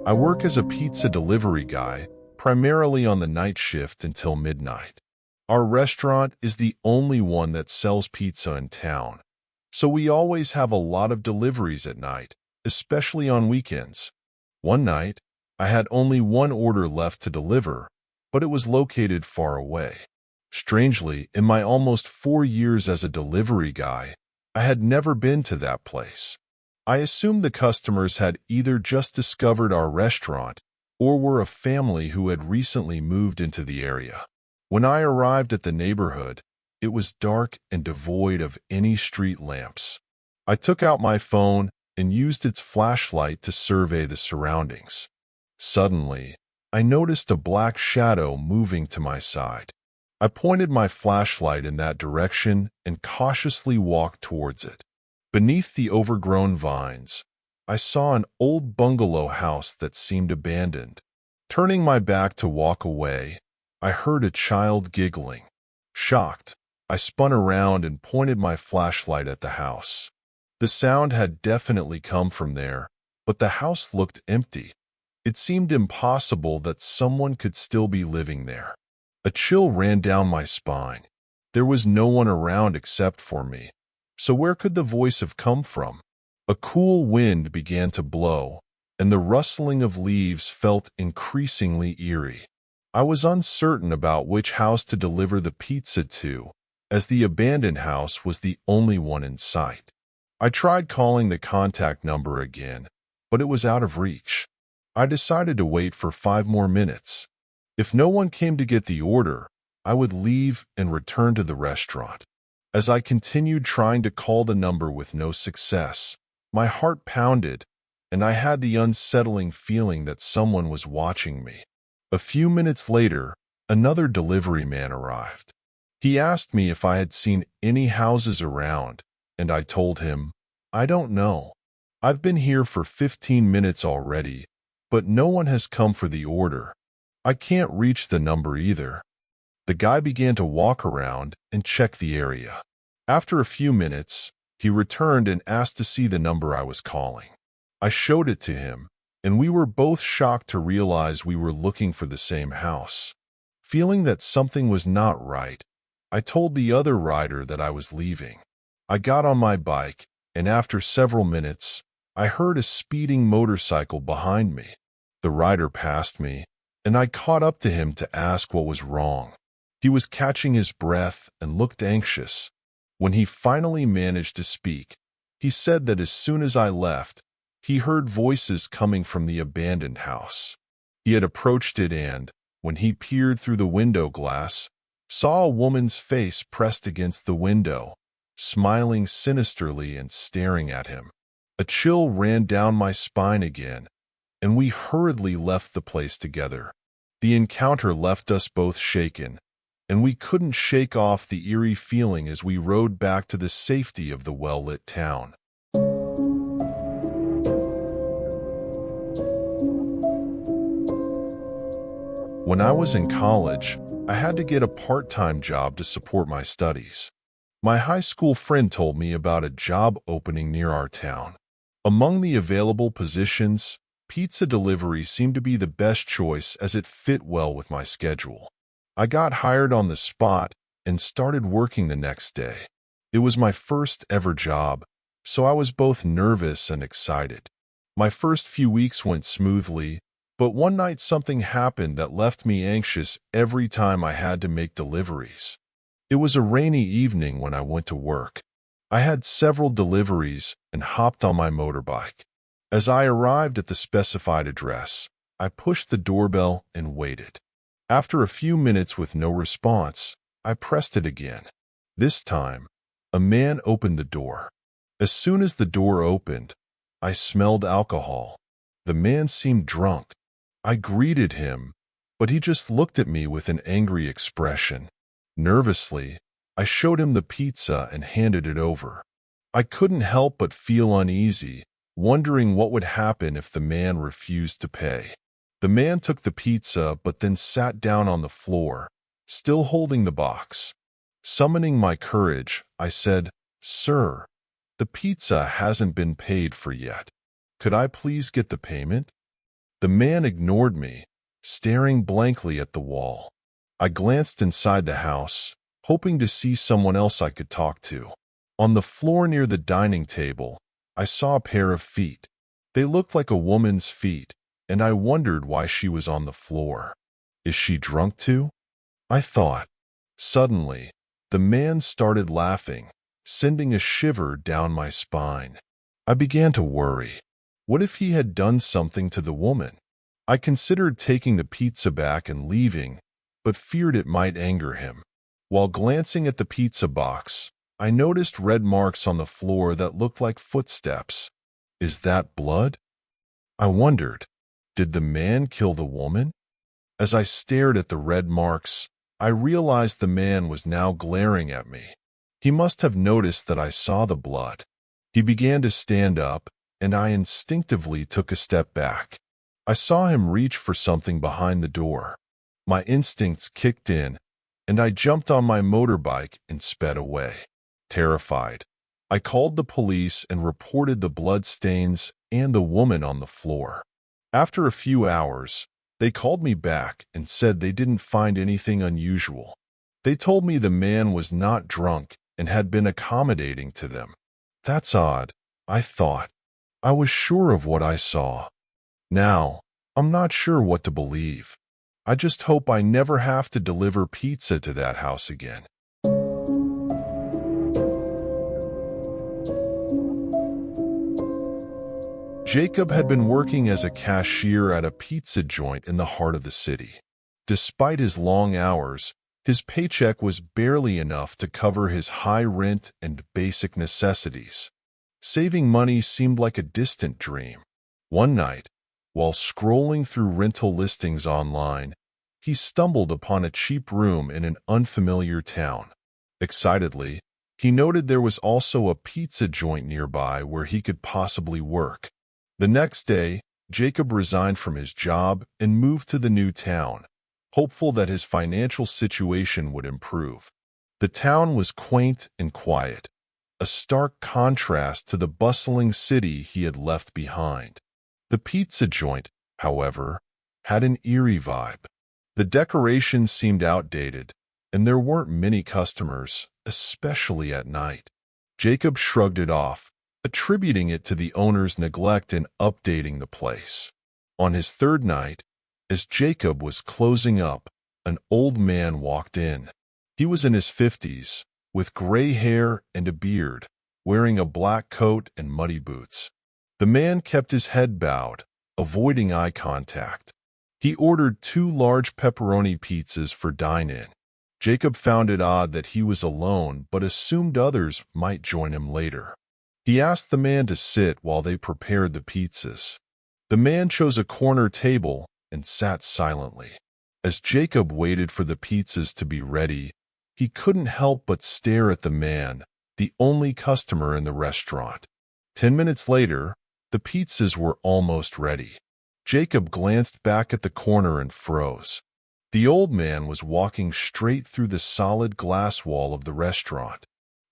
I work as a pizza delivery guy, primarily on the night shift until midnight. Our restaurant is the only one that sells pizza in town, so we always have a lot of deliveries at night, especially on weekends. One night, I had only one order left to deliver, but it was located far away. Strangely, in my almost 4 years as a delivery guy, I had never been to that place. I assumed the customers had either just discovered our restaurant or were a family who had recently moved into the area. When I arrived at the neighborhood, it was dark and devoid of any street lamps. I took out my phone and used its flashlight to survey the surroundings. Suddenly, I noticed a black shadow moving to my side. I pointed my flashlight in that direction and cautiously walked towards it. Beneath the overgrown vines, I saw an old bungalow house that seemed abandoned. Turning my back to walk away, I heard a child giggling. Shocked, I spun around and pointed my flashlight at the house. The sound had definitely come from there, but the house looked empty. It seemed impossible that someone could still be living there. A chill ran down my spine. There was no one around except for me. So where could the voice have come from? A cool wind began to blow, and the rustling of leaves felt increasingly eerie. I was uncertain about which house to deliver the pizza to, as the abandoned house was the only one in sight. I tried calling the contact number again, but it was out of reach. I decided to wait for 5 more minutes. If no one came to get the order, I would leave and return to the restaurant. As I continued trying to call the number with no success, my heart pounded, and I had the unsettling feeling that someone was watching me. A few minutes later, another delivery man arrived. He asked me if I had seen any houses around, and I told him, "I don't know. I've been here for 15 minutes already, but no one has come for the order. I can't reach the number either." The guy began to walk around and check the area. After a few minutes, he returned and asked to see the number I was calling. I showed it to him, and we were both shocked to realize we were looking for the same house. Feeling that something was not right, I told the other rider that I was leaving. I got on my bike, and after several minutes, I heard a speeding motorcycle behind me. The rider passed me, and I caught up to him to ask what was wrong. He was catching his breath and looked anxious. When he finally managed to speak, he said that as soon as I left, he heard voices coming from the abandoned house. He had approached it and, when he peered through the window glass, saw a woman's face pressed against the window, smiling sinisterly and staring at him. A chill ran down my spine again, and we hurriedly left the place together. The encounter left us both shaken, and we couldn't shake off the eerie feeling as we rode back to the safety of the well-lit town. When I was in college, I had to get a part-time job to support my studies. My high school friend told me about a job opening near our town. Among the available positions, pizza delivery seemed to be the best choice as it fit well with my schedule. I got hired on the spot and started working the next day. It was my first ever job, so I was both nervous and excited. My first few weeks went smoothly, but one night something happened that left me anxious every time I had to make deliveries. It was a rainy evening when I went to work. I had several deliveries and hopped on my motorbike. As I arrived at the specified address, I pushed the doorbell and waited. After a few minutes with no response, I pressed it again. This time, a man opened the door. As soon as the door opened, I smelled alcohol. The man seemed drunk. I greeted him, but he just looked at me with an angry expression. Nervously, I showed him the pizza and handed it over. I couldn't help but feel uneasy, wondering what would happen if the man refused to pay. The man took the pizza but then sat down on the floor, still holding the box. Summoning my courage, I said, "Sir, the pizza hasn't been paid for yet. Could I please get the payment?" The man ignored me, staring blankly at the wall. I glanced inside the house, hoping to see someone else I could talk to. On the floor near the dining table, I saw a pair of feet. They looked like a woman's feet, and I wondered why she was on the floor. Is she drunk too? I thought. Suddenly, the man started laughing, sending a shiver down my spine. I began to worry. What if he had done something to the woman? I considered taking the pizza back and leaving, but feared it might anger him. While glancing at the pizza box, I noticed red marks on the floor that looked like footsteps. Is that blood? I wondered. Did the man kill the woman? As I stared at the red marks, I realized the man was now glaring at me. He must have noticed that I saw the blood. He began to stand up, and I instinctively took a step back. I saw him reach for something behind the door. My instincts kicked in, and I jumped on my motorbike and sped away. Terrified, I called the police and reported the blood stains and the woman on the floor. After a few hours, they called me back and said they didn't find anything unusual. They told me the man was not drunk and had been accommodating to them. That's odd, I thought. I was sure of what I saw. Now, I'm not sure what to believe. I just hope I never have to deliver pizza to that house again. Jacob had been working as a cashier at a pizza joint in the heart of the city. Despite his long hours, his paycheck was barely enough to cover his high rent and basic necessities. Saving money seemed like a distant dream. One night, while scrolling through rental listings online, he stumbled upon a cheap room in an unfamiliar town. Excitedly, he noted there was also a pizza joint nearby where he could possibly work. The next day, Jacob resigned from his job and moved to the new town, hopeful that his financial situation would improve. The town was quaint and quiet, a stark contrast to the bustling city he had left behind. The pizza joint, however, had an eerie vibe. The decorations seemed outdated, and there weren't many customers, especially at night. Jacob shrugged it off, attributing it to the owner's neglect in updating the place. On his third night, as Jacob was closing up, an old man walked in. He was in his 50s, with gray hair and a beard, wearing a black coat and muddy boots. The man kept his head bowed, avoiding eye contact. He ordered 2 large pepperoni pizzas for dine-in. Jacob found it odd that he was alone, but assumed others might join him later. He asked the man to sit while they prepared the pizzas. The man chose a corner table and sat silently. As Jacob waited for the pizzas to be ready, he couldn't help but stare at the man, the only customer in the restaurant. 10 minutes later, the pizzas were almost ready. Jacob glanced back at the corner and froze. The old man was walking straight through the solid glass wall of the restaurant.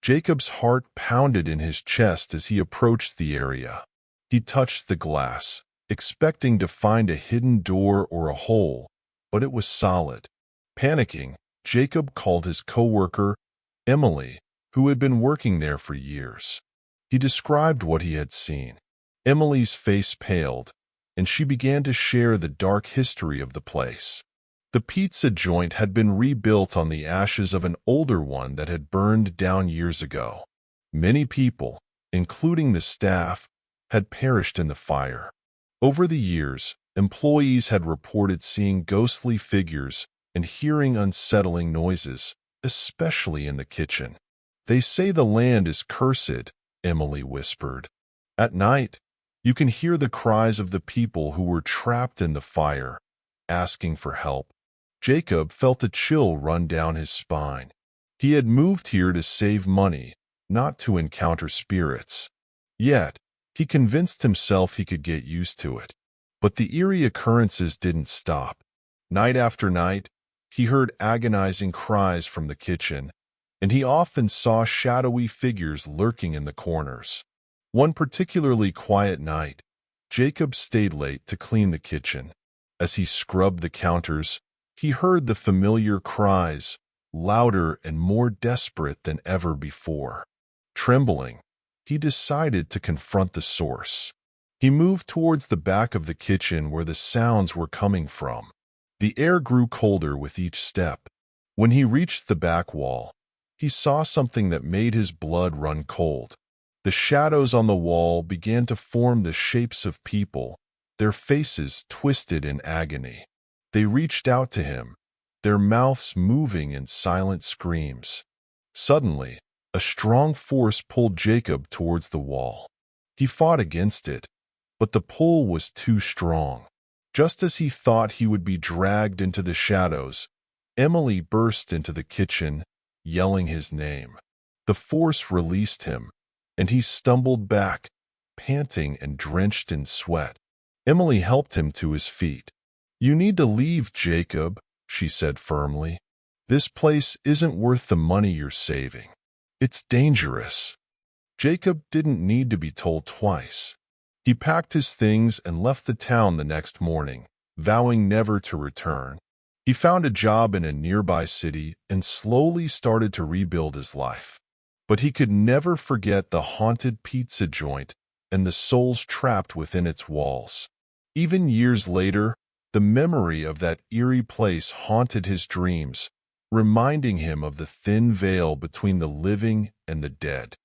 Jacob's heart pounded in his chest as he approached the area. He touched the glass, expecting to find a hidden door or a hole, but it was solid. Panicking, Jacob called his coworker, Emily, who had been working there for years. He described what he had seen. Emily's face paled, and she began to share the dark history of the place. The pizza joint had been rebuilt on the ashes of an older one that had burned down years ago. Many people, including the staff, had perished in the fire. Over the years, employees had reported seeing ghostly figures and hearing unsettling noises, especially in the kitchen. "They say the land is cursed," Emily whispered. "At night, you can hear the cries of the people who were trapped in the fire, asking for help." Jacob felt a chill run down his spine. He had moved here to save money, not to encounter spirits. Yet, he convinced himself he could get used to it. But the eerie occurrences didn't stop. Night after night, he heard agonizing cries from the kitchen, and he often saw shadowy figures lurking in the corners. One particularly quiet night, Jacob stayed late to clean the kitchen. As he scrubbed the counters, he heard the familiar cries, louder and more desperate than ever before. Trembling, he decided to confront the source. He moved towards the back of the kitchen where the sounds were coming from. The air grew colder with each step. When he reached the back wall, he saw something that made his blood run cold. The shadows on the wall began to form the shapes of people, their faces twisted in agony. They reached out to him, their mouths moving in silent screams. Suddenly, a strong force pulled Jacob towards the wall. He fought against it, but the pull was too strong. Just as he thought he would be dragged into the shadows, Emily burst into the kitchen, yelling his name. The force released him, and he stumbled back, panting and drenched in sweat. Emily helped him to his feet. "You need to leave, Jacob," she said firmly. "This place isn't worth the money you're saving. It's dangerous." Jacob didn't need to be told twice. He packed his things and left the town the next morning, vowing never to return. He found a job in a nearby city and slowly started to rebuild his life. But he could never forget the haunted pizza joint and the souls trapped within its walls. Even years later, the memory of that eerie place haunted his dreams, reminding him of the thin veil between the living and the dead.